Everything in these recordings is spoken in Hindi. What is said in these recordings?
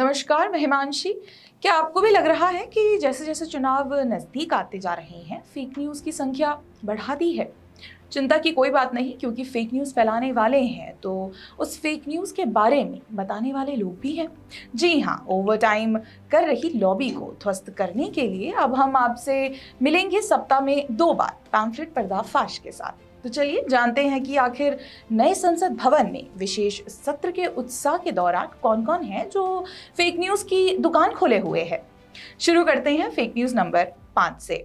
नमस्कार, मैं हिमांशी। क्या आपको भी लग रहा है कि जैसे जैसे चुनाव नज़दीक आते जा रहे हैं, फेक न्यूज़ की संख्या बढ़ाती है? चिंता की कोई बात नहीं, क्योंकि फेक न्यूज़ फैलाने वाले हैं तो उस फेक न्यूज़ के बारे में बताने वाले लोग भी हैं। जी हाँ, ओवर टाइम कर रही लॉबी को ध्वस्त करने के लिए अब हम आपसे मिलेंगे सप्ताह में 2 बार पैम्फलेट पर्दाफाश के साथ। तो चलिए जानते हैं कि आखिर नए संसद भवन में विशेष सत्र के उत्साह के दौरान कौन-कौन है जो फेक न्यूज़ की दुकान खोले हुए है। शुरू करते हैं फेक न्यूज़ नंबर 5 से।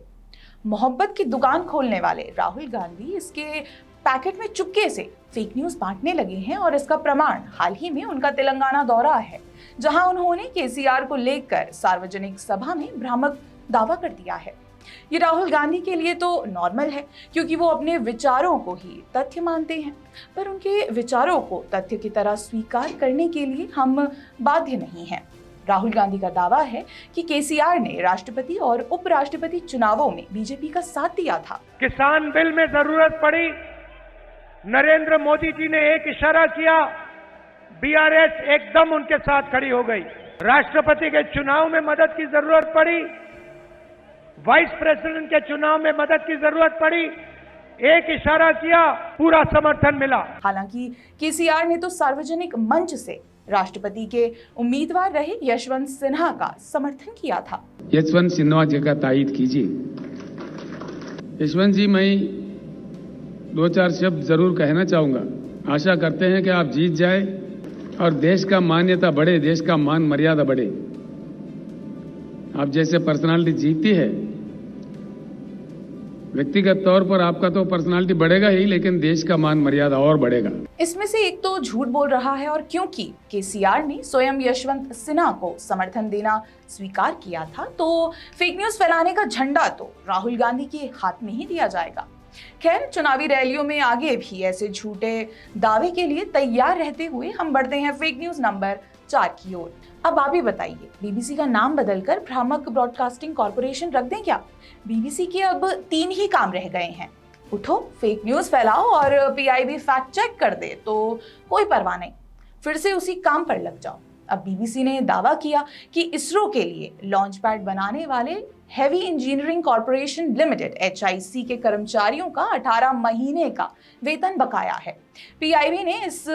मोहब्बत की दुकान खोलने वाले राहुल गांधी इसके पैकेट में चुपके से फेक न्यूज़ बांटने लगे हैं और इसका प्रमाण हाल ही में उनका तेलंगाना दौरा है, जहां उन्होंने केसीआर को लेकर सार्वजनिक सभा में भ्रामक दावा कर दिया है। ये राहुल गांधी के लिए तो नॉर्मल है, क्योंकि वो अपने विचारों को ही तथ्य मानते हैं, पर उनके विचारों को तथ्य की तरह स्वीकार करने के लिए हम बाध्य नहीं हैं। राहुल गांधी का दावा है कि केसीआर ने राष्ट्रपति और उपराष्ट्रपति चुनावों में बीजेपी का साथ दिया था। किसान बिल में जरूरत पड़ी, नरेंद्र मोदी जी ने एक इशारा किया, बीआरएस एकदम उनके साथ खड़ी हो गई। राष्ट्रपति के चुनाव में मदद की जरूरत पड़ी, वाइस प्रेसिडेंट के चुनाव में मदद की जरूरत पड़ी, एक इशारा किया, पूरा समर्थन मिला। हालांकि केसीआर ने तो सार्वजनिक मंच से राष्ट्रपति के उम्मीदवार रहे यशवंत सिन्हा का समर्थन किया था। यशवंत सिन्हा जी का तायीद कीजिए। यशवंत जी, मैं 2-4 शब्द जरूर कहना चाहूंगा। आशा करते हैं कि आप जीत जाए और देश का मान्यता बढ़े, देश का मान मर्यादा बढ़े। आप जैसे पर्सनालिटी जीतती है, व्यक्तिगत तौर पर आपका तो पर्सनालिटी बढ़ेगा ही, लेकिन देश का मान मर्यादा और बढ़ेगा। इसमें से एक तो झूठ बोल रहा है, और क्योंकि केसीआर ने स्वयं यशवंत सिन्हा को समर्थन देना स्वीकार किया था, तो फेक न्यूज़ फैलाने का झंडा तो राहुल गांधी के हाथ में ही दिया जाएगा। खैर, चुनावी रैलियों में आगे भी ऐसे झूठे दावे के लिए तैयार रहते हुए हम बढ़ते हैं फेक न्यूज़ नंबर 4 की ओर। अब आप ही बताइए, बीबीसी का नाम बदलकर भ्रामक ब्रॉडकास्टिंग कॉर्पोरेशन रख दें क्या? बीबीसी के अब 3 ही काम रह गए हैं। उठो, फेक न्यूज़ फैलाओ और पीआईबी फैक्ट चेक कर दे तो कोई परवाह नहीं, फिर से उसी काम पर लग जाओ। अब बीबीसी ने दावा किया कि इसरो के लिए लॉन्च पैड बनाने वाले heavy engineering corporation limited (HIC) के कर्मचारियों का 18 महीने का वेतन बकाया है। पीआईबी ने इस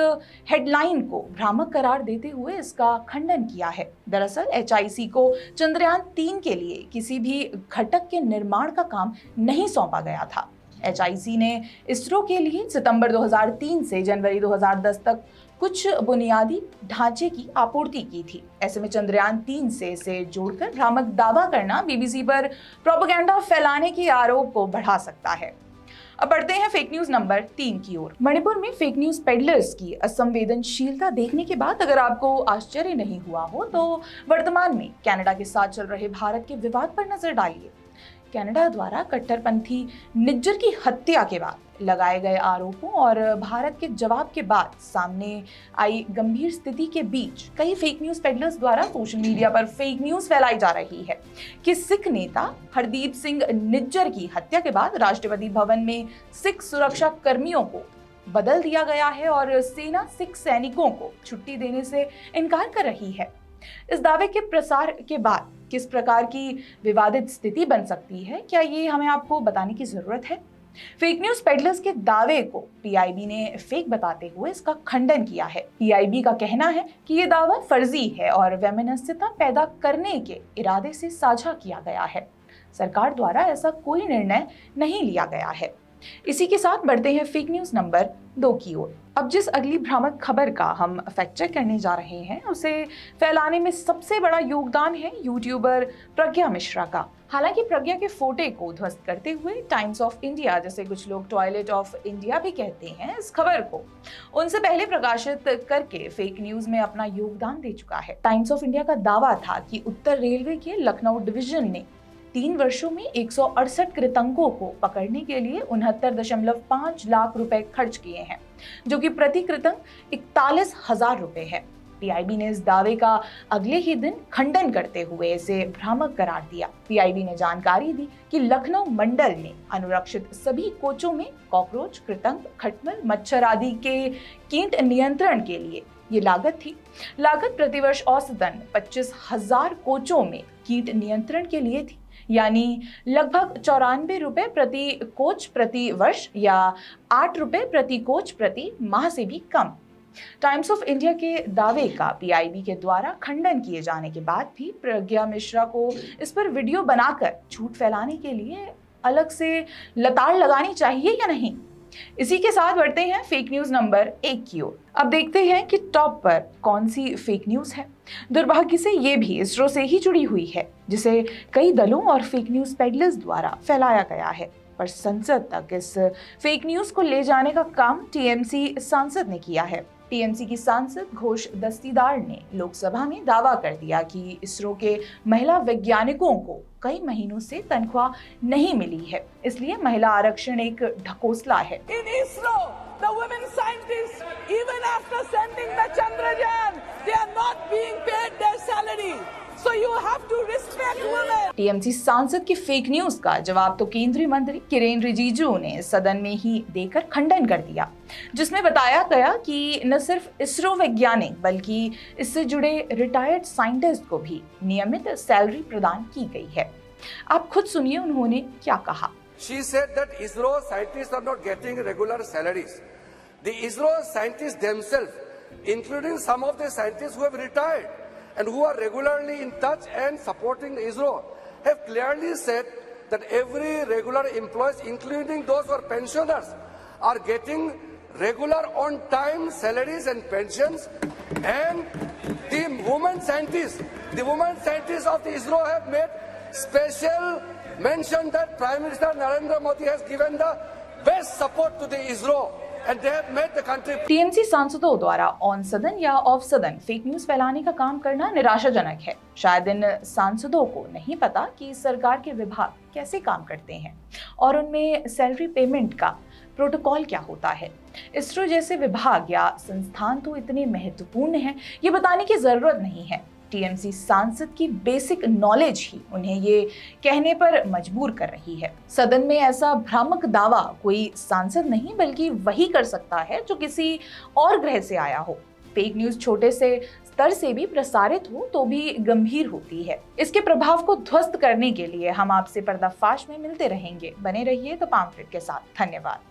हेडलाइन को भ्रामक करार देते हुए इसका खंडन किया है। दरअसल HIC को चंद्रयान 3 के लिए किसी भी घटक के निर्माण का काम नहीं सौंपा गया था। HIC ने इसरो के लिए सितंबर 2003 से जनवरी 2010 तक कुछ बुनियादी ढांचे की आपूर्ति की थी। ऐसे में चंद्रयान 3 से इसे जोड़कर भ्रामक दावा करना बीबीसी पर प्रोपेगेंडा फैलाने के आरोप को बढ़ा सकता है। अब बढ़ते हैं फेक न्यूज़ नंबर 3 की ओर। मणिपुर में फेक न्यूज़ पेडलर्स की असंवेदनशीलता देखने के बाद अगर आपको आश्चर्य नहीं हुआ हो, तो वर्तमान में कनाडा के साथ चल रहे भारत के विवाद पर नजर डालिए। कनाडा द्वारा कट्टरपंथी निज्जर की हत्या के बाद लगाए गए आरोपों और भारत के जवाब के बाद सामने आई गंभीर स्थिति के बीच कई फेक न्यूज़ पेडलर्स द्वारा सोशल मीडिया पर फेक न्यूज़ फैलाई जा रही है कि सिख नेता हरदीप सिंह निज्जर की हत्या के बाद राष्ट्रपति भवन में सिख सुरक्षा कर्मियों को बदल दिया गया है और सेना सिख सैनिकों को छुट्टी देने से इनकार कर रही है। इस दावे के प्रसार के बाद किस प्रकार की विवादित स्थिति बन सकती है, क्या ये हमें आपको बताने की जरूरत है? फेक न्यूज़ पेडलर्स के दावे को पीआईबी ने फेक बताते हुए इसका खंडन किया है। पीआईबी का कहना है कि ये दावा फर्जी है और वैमनस्यता पैदा करने के इरादे से साझा किया गया है। सरकार द्वारा ऐसा कोई निर्णय नहीं लिया गया है। इसी के साथ बढ़ते हैं फेक न्यूज़ नंबर 2 की ओर। अब जिस अगली भ्रामक खबर का हम फैक्ट चेक करने जा रहे हैं, उसे फैलाने में सबसे बड़ा योगदान है यूट्यूबर प्रज्ञा मिश्रा का। हालांकि प्रज्ञा के फोटे को ध्वस्त करते हुए टाइम्स ऑफ इंडिया, जैसे कुछ लोग टॉयलेट ऑफ इंडिया भी कहते हैं, इस खबर को उनसे पहले प्रकाशित करके फेक न्यूज में अपना योगदान दे चुका है। टाइम्स ऑफ इंडिया का दावा था कि उत्तर रेलवे के लखनऊ डिवीजन ने 3 वर्षों में 168 कृतंकों को पकड़ने के लिए 69.5 लाख रुपए खर्च किए हैं, जो कि प्रति कृतंक 41,000 रुपए है। पीआईबी ने इस दावे का अगले ही दिन खंडन करते हुए इसे भ्रामक करार दिया। पीआईबी ने जानकारी दी कि लखनऊ मंडल ने अनुरक्षित सभी कोचों में कॉकरोच, कृतंक, खटमल, मच्छर आदि के कीट नियंत्रण के लिए ये लागत थी। लागत प्रतिवर्ष औसतन 25,000 कोचों में कीट नियंत्रण के लिए थी, यानी लगभग 94 रुपए प्रति कोच प्रति वर्ष या 8 रुपए प्रति कोच प्रति माह से भी कम। टाइम्स ऑफ इंडिया के दावे का पीआईबी के द्वारा खंडन किए जाने के बाद भी प्रज्ञा मिश्रा को इस पर वीडियो बनाकर झूठ फैलाने के लिए अलग से लताड़ लगानी चाहिए या नहीं? इसी के साथ बढ़ते हैं फेक न्यूज नंबर 1 की ओर। अब देखते हैं कि टॉप पर कौन सी फेक न्यूज है। दुर्भाग्य से ये भी इसरो से ही जुड़ी हुई है, जिसे कई दलों और फेक न्यूज पेडलर्स द्वारा फैलाया गया है। पर संसद तक इस फेक न्यूज को ले जाने का काम टीएमसी सांसद ने किया है। टीएमसी की सांसद घोष दस्तीदार ने लोकसभा में दावा कर दिया कि इसरो के महिला वैज्ञानिकों को कई महीनों से तनख्वाह नहीं मिली है, इसलिए महिला आरक्षण एक ढकोसला है। In ISRO, the women scientists, even after sending the Chandrayaan, they are not being paid their salary. So you have to respect women. TMC सांसद की फेक न्यूज का जवाब तो केंद्रीय मंत्री किरेन रिजिजू ने सदन में ही देकर खंडन कर दिया, जिसमें बताया गया कि न सिर्फ इसरो वैज्ञानिक बल्कि इससे जुड़े रिटायर्ड साइंटिस्ट को भी नियमित सैलरी प्रदान की गई है। आप खुद सुनिए उन्होंने क्या कहा। She said that ISRO scientists are not getting regular salaries. The ISRO scientists themselves, including some of the scientists who have retired and who are regularly in touch and supporting ISRO, have clearly said that every regular employees, including those who are pensioners, are getting regular on-time salaries and pensions. And the women scientists of the ISRO have made special mention that Prime Minister Narendra Modi has given the best support to the ISRO. And they have made the country. TMC सांसदों द्वारा ऑन सदन या ऑफ सदन फेक न्यूज फैलाने का काम करना निराशाजनक है। शायद इन सांसदों को नहीं पता कि सरकार के विभाग कैसे काम करते हैं और उनमें सैलरी पेमेंट का प्रोटोकॉल क्या होता है। इसरो जैसे विभाग या संस्थान तो इतने महत्वपूर्ण हैं, ये बताने की जरूरत नहीं है। टीएमसी सांसद की बेसिक नॉलेज ही उन्हें ये कहने पर मजबूर कर रही है। सदन में ऐसा भ्रामक दावा कोई सांसद नहीं बल्कि वही कर सकता है जो किसी और ग्रह से आया हो। फेक न्यूज छोटे से स्तर से भी प्रसारित हो तो भी गंभीर होती है। इसके प्रभाव को ध्वस्त करने के लिए हम आपसे पर्दाफाश में मिलते रहेंगे। बने रहिए द पैम्फलेट के साथ। धन्यवाद।